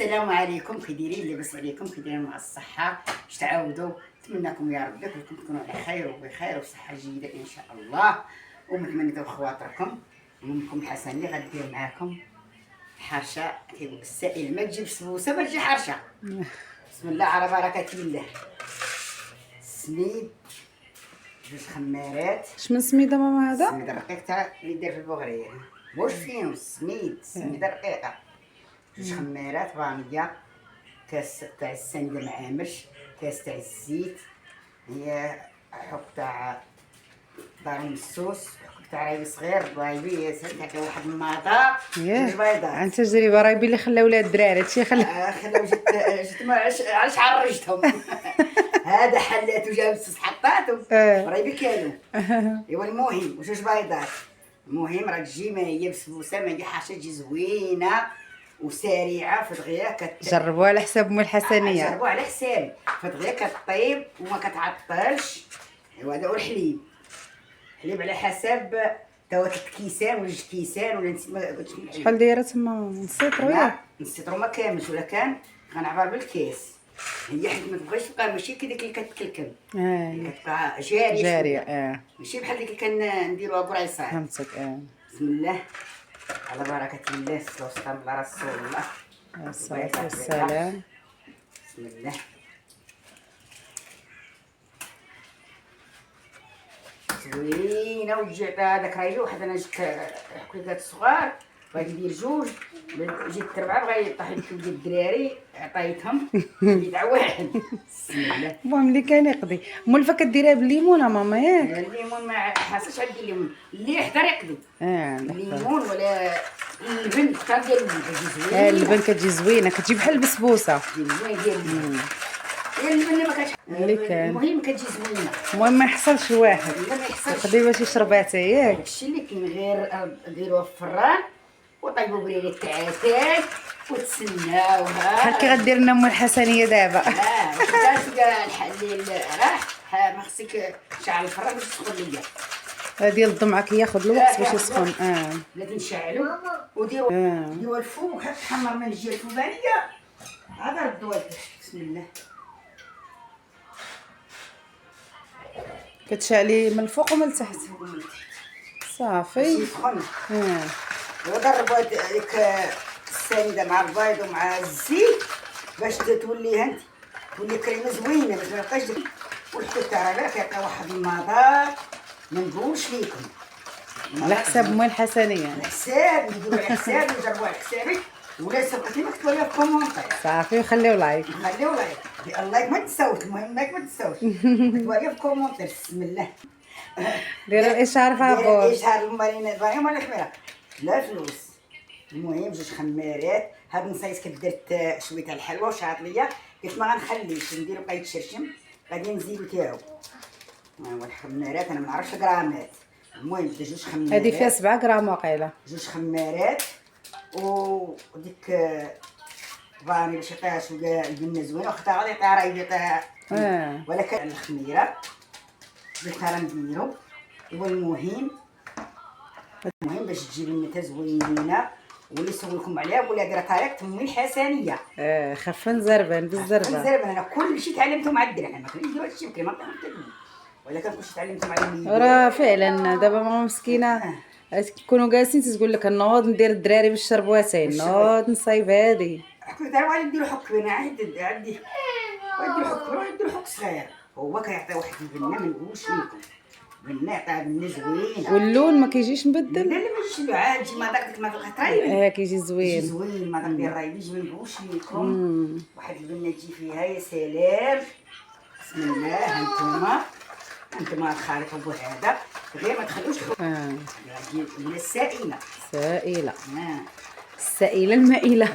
السلام عليكم، كي دايرين؟ لاباس عليكم؟ كي دايرين مع الصحة؟ باش تعاودوا؟ نتمنىكم يا ربي كلكم تكونوا على خير وبخير وصحة جيدة إن شاء الله، ونتمنى داو خواطركم. أمكم الحسن اللي غدير معاكم حرشة السائل، ما تجيب سبوسة ما تجي حرشة. بسم الله على بركة الله. سميد، جوج خمارات. شمن سميده ماما هذا؟ سميد رقيق تاع اللي داير في البغرية، واش فيهم سميد رقيقة. جوج خمارات فانيليا، كاس تاع السندة معامش، كاس تاع الزيت، هي حب تاع دار السوس، حب تاع رايبي صغير رايبي تاع واحد الماطا، جوج بيضات. عن تجربه رايبي اللي خلى ولاد الدراري هادشي خلى خلاو جيت ما علاش عرجتهم. هذا حلات وجاب حطاتهم رايبي كانوا. ايوا المهم وجوج بيضات. المهم راه تجي ما هي بسبوسه، ما هي حاجه تجي زوينه وسريعه في دغيا جربوها على حساب ام الحسنيه. جربوها على حسابي، في دغيا كطيب وما كتعطلش. ايوا هذا هو الحليب. الحليب على حسب تا 3 كيسان ولا 2 كيسان ولا نسيت شحال دايره تما نسيطرو ياك؟ نسيطرو ما كاملش، ولا كان غنعبر بالكيس. هي حيت ما تبغيش تبقى ماشي كي ديك اللي كتكلكم، كتبقى جاريه ماشي بحال ديك اللي كنديروها بريصات. فهمتك. بسم الله على بركة الله. والسلام على رسول الله عليه الصلاة والسلام. بسم الله. زوينة وجيت هذاك رايلو واحد، انا جبت حكيكات صغار بغيت ندير جوج، جيت 4 بغا يطيح لك ديال الدراري عطيتهم بدع واحد. بسم الله. المهم اللي كان يقضي. مولفه كديريها بالليمون ماما ياك؟ الليمون ما حاسش عندي الليمون اللي يحضر يقضي. الليمون ولا اللبن كتر ديال اللبن كتجي زوينه. اللبن كتجي زوينه، كتجي بحال البسبوسه. زوين ديال اللبن. اللبن ما كتش اللي كان المهم كتجي زوينه. المهم ما يحصلش الواحد لا ما يحصلش يقضي باش يشربها حتى ياك. داكشي اللي كاين، غير ديروها في الفران وطيبوا بليله التعاسات وتسناوها بحال كي غدير لنا ام الحسنيه دابا. باش كاع الليل راح ما خصك تشعل الفران باش تسخن ليا. ديال الضمعه كياخذ الوقت باش يسخن. بلاتي نشعلو وديروا ديروها الفوق تحمر من الجهه الفوقانيه عاد ردوها. بسم الله. كتشعلي من الفوق ومن التحت صافي. سخن. وضربوا هذيك السنده مع البيض ومع الزيت باش تولي انت تولي كريمه زوينه، باش ما يبقاش داك. والحليب تاع راه كيعطي واحد المذاق ما نقولش ليكم. على حساب ام الحسنيه. على حساب نديروا على حسابي ونجربوا على حسابي، ولا سبقتي ما كتبوا لي في كومونتير صافي وخليو لايك. خليو لايك. اللايك ما تساوش، المهم لايك ما تساوش. كتبوا لي في كومونتير. بسم الله. ديروا الاشهار في البول. الاشهار المارينات باغي ولا الخميره لا فلوس. المهم جوج خمارات. هاد النصايص كنت درت شويه تاع الحلوى وشعط ليا، قلت ما غنخليش نديرو بقى يتشرشم، غادي نزيدو تاعو. هو الخمارات انا ما نعرفش الغرامات. المهم جوج خمارات. هذه فيها 7 غرام واقيلا. جوج خمارات وديك فاني باش يعطيها شويه البنه زوينه، وخا غادي يعطيها رايبي تاع ولكن الخميره درتها نديرو. والمهم باش تجي النتا زوينه، واللي سولكم عليها ولا دايره طريقه ام الحسنيه. خف نزربن بالزربه. نزربن انا كلشي تعلمته مع الدراري، انا ما كنتش ندير هادشي كيما كنت، ولكن كلشي تعلمته مع الوليدات. راه فعلا دابا ماما مسكينه كونوا جالسين تقول لك نوض ندير الدراري باش يشربوا اتاي، نوض نصايب هادي. حكيت انا غادي نديرو حك بنا عندي نديرو حك صغير. هو كيعطي واحد البنه ما نقولش لكم، بنه يعطيها بنه زوينه. واللون ما كيجيش مبدل؟ لا ما يجيش عاد يجي ما داك ما الخطرين. كيجي زوين. زوين ما غندير رايبي يجي ما نقولش لكم. واحد البنه تجي فيها يا سلام. بسم الله. هانتوما الخليط هو هذا، غير ما تخلوش غادي السائله. سائله. السائله المائله.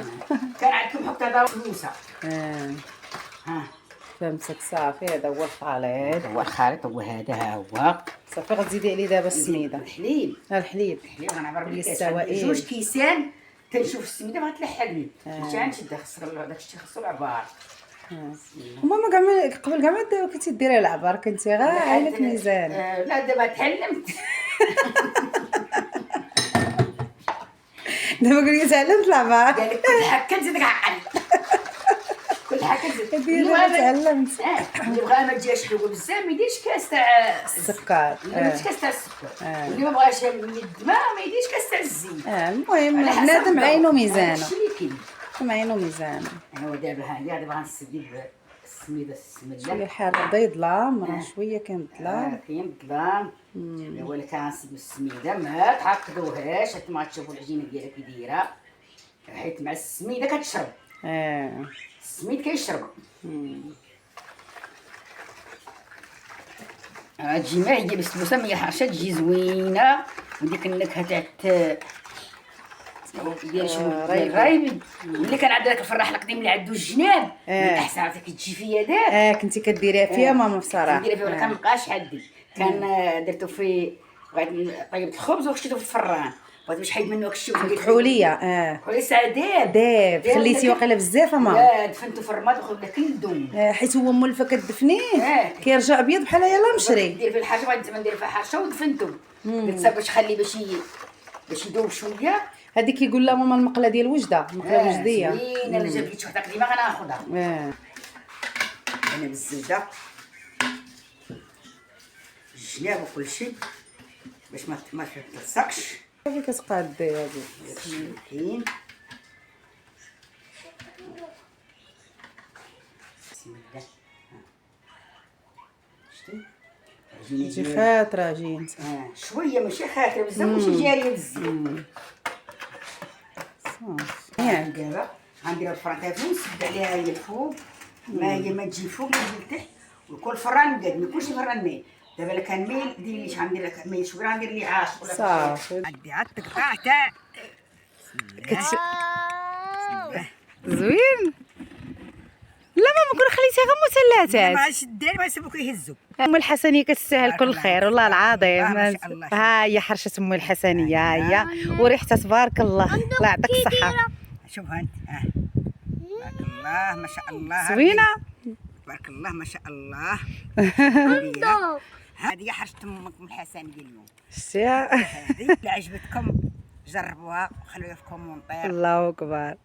كان عندكم حتى دار فلوسه. فهمتك. صافي هذا هو الخليط. هو الخليط هو هذا ها هو. صافي غتزيدي عليه دابا السميده. الحليب. الحليب غنعبر بالكاس. السوائل. جوج كيسان تنشوف السميده غتلحقني. حتى نشد خصك داكشي خصو العبار. ماما كاع قبل كاع ما كنتي ديري العبار كنتي غير عينك ميزان. لا دابا تعلمت. دابا قولي تعلمت العبار. قالك تحكمت زيدك عقل. اللي تعلمت اللي بغا ما تجيش حلوه بزاف ما يديرش كاس تاع السكر اللي ما يديرش كاس تاع السكر واللي ما بغاش من الدماء ما يديرش كاس تاع الزيت. المهم بنادم عينو ميزانه. هادشي اللي كاين. عينو ميزانه. ايوا دابا ها هي دابا غنسدي السميده شويه السمله. الحال بدا يظلم راه شويه كان ظلام. كاين الظلام. ولا كنسدو السميده ما تعقدوهاش حتى ما تشوفوا العجينه ديالها كي دايره حيت مع السميده كتشرب. السميد كيشرب. تجي ما هي بسبوسه ملي حرشه تجي زوينه وديك النكهه تاع ديال شنو الرايب اللي كان عند داك الفراح القديم اللي عنده الجناب من الاحسن عرفتي كتجي فيا داك. كنتي كديريها فيها ماما بصراحه. كنديرها فيها ولا كنبقاش عندي كان درتو في بغيت طيبت الخبز وخشيتو في الفران بغيت باش حيد منه هادشي وندير كحوليه. كحوليه داب خليتي واقيلا بزاف ماما. لا دفنتو في الرماد وخدنا كل الدم. حيت هو مولفه كتدفنيه كيرجع ابيض بحال يلاه مشري. ندير فيه الحاجه بغيت ندير فيها حرشه ودفنتو قلت باش خلي باش يذوب شويه. هذيك كيقول لها ماما المقله ديال وجده المقله وجديه زوينه. انا جابت لي شي وحده قديمه غناخذها. انا بالزبده الجناب وكل شيء باش ما تلصقش. صافي كتقادي هذه كاين. بسم الله. شتي تجي خاطره عجينه. شويه ماشي خاطره بزاف ماشي جاريه بزاف. دابا غندير الفران ونسد عليها هي الفوق ما تجي فوق ما تجي لتحت وكل فران مقاد ما يكونش فران مايل. دابا الا كان مايل ديري لي غندير لك مايل شويه غندير لي عاشق ولا صافي عندي عاد تقطع تاع زوين. لا ماما كون خليتيها غير مثلثات. ما شداني ما سبوك يهزوا. ام الحسنيه كتستاهل كل خير والله العظيم. ما شاء الله. ها هي حرشه ام الحسنيه ها هي وريحتها تبارك الله. الله يعطيك الصحه. شوفها انت. تبارك الله ما شاء الله. زوينه تبارك الله ما شاء الله. هذه حرشه ام الحسنيه اليوم. شتيها. هذه اللي عجبتكم جربوها وخلوها في كومونتير. الله اكبر.